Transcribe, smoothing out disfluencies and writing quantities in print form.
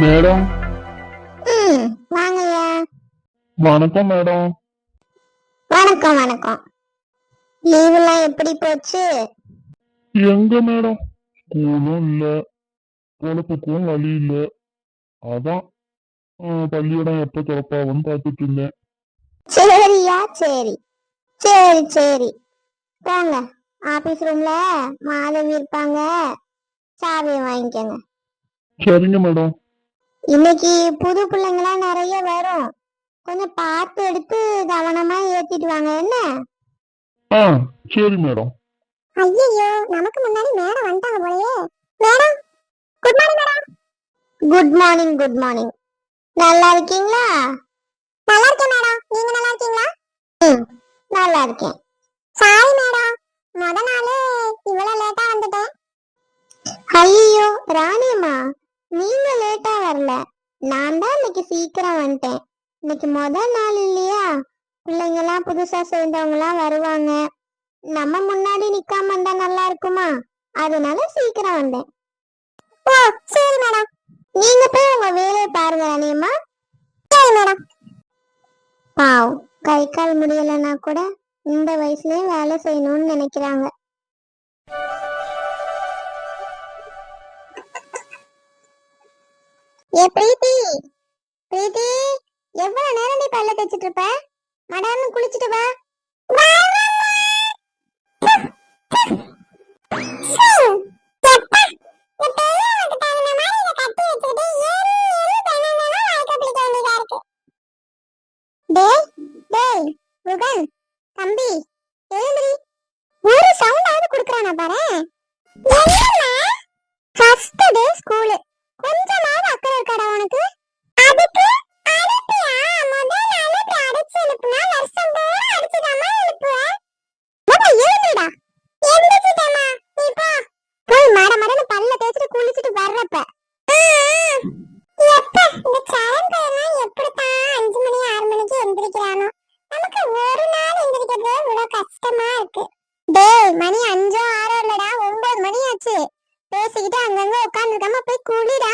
Madam. வாங்கய்யா. வணக்கம் madam. வணக்கம் வணக்கம். லீவெல்லாம் எப்படி போச்சு? எங்க மேடம், ஸ்கூலும் இல்ல, பொழப்புக்கும் வழி இல்ல. அதான் பள்ளியிடம் எப்ப திறப்பாவன்னு பார்த்துட்டு இருந்தேன். சரியா, சரி சரி சரி. வாங்க, ஆபீஸ் ரூம்ல மாதவி இருப்பாங்க, சாவியை வாங்கிக்கோங்க. சரிங்க மேடம். இன்னைக்கு புது பிள்ளைங்களாம் நிறைய வரும், கொஞ்சம் பார்த்து எடுத்து கவனமா ஏத்திட்டு வாங்க என்ன? ஆ சரி மேடம். ஐயோ, நமக்கு முன்னாடி மேடம் வந்துட்டாங்க போலயே. Madam, good morning madam. Good morning good morning. நல்லா இருக்கீங்களா? நல்லா இருக்கேன் மேடம், நீங்க நல்லா இருக்கீங்களா? நல்லா இருக்கேன். சாரி மேடம், முத நாளே இவ்வளவு லேட்டா வந்துட்டேன். ஐயோ ராணியம்மா, நீங்க லேட்டா வரல, நான் தான் இன்னைக்கு சீக்கிரம் வந்துட்டேன். இன்னைக்கு முதல் நாள் இல்லையா, பிள்ளைங்க எல்லாம் புதுசா சேர்ந்தவங்க எல்லாம் வருவாங்க, நம்ம முன்னாடி நிக்காம வந்தா நல்லா இருக்குமா, அதனால சீக்கிரம் வந்தேன். ஓ சரி மேடம், நீங்க போய் உங்க வேலையை பாருங்க ராணியம்மா. சரி மேடம். பாவ், கை கால் முடியலன்னா கூட இந்த வயசுலயே வேலை செய்யணும்னு நினைக்கிறாங்க. ஏ பிரீத்தி, பிரீத்தி, எவ்வளவு நேரம் நீ பல்ல தேய்ச்சிட்டு இருப்ப? மடான்னு குளிச்சிட்டு வா. தம்பி எழுந்திரி, ஒரு சவுண்டாவது குடுக்கறானா பாரு. ஃபர்ஸ்ட் டே ஸ்கூல், கொஞ்சமாவது அக்கறை இருக்காடா உனக்கு? அதுக்கு அடிப்பியா? முதல் நாள் இப்படி அடிச்சு எழுப்புனா வருஷம் பூரா அடிச்சுதாமா எழுப்புவ. எழுந்திரிடா. எந்திரிச்சிட்டேம்மா, நீ போ. போய் மட மடன்னு பல்ல தேய்ச்சிட்டு குளிச்சிட்டு வர்றப்ப எப்ப இந்த சாயங்காலம் எப்படித்தான் 5 மணி 6 மணிக்கு எந்திரிக்கிறானோ, நமக்கு ஒரு நாள் எந்திரிக்கிறது இவ்வளவு கஷ்டமா இருக்கு. டேய், மணி 5 6 இல்லடா, 9 மணி ஆச்சு. பேசிக்கிட்டு அங்கங்க உட்கார்ந்துருக்காம போய் குளிடா.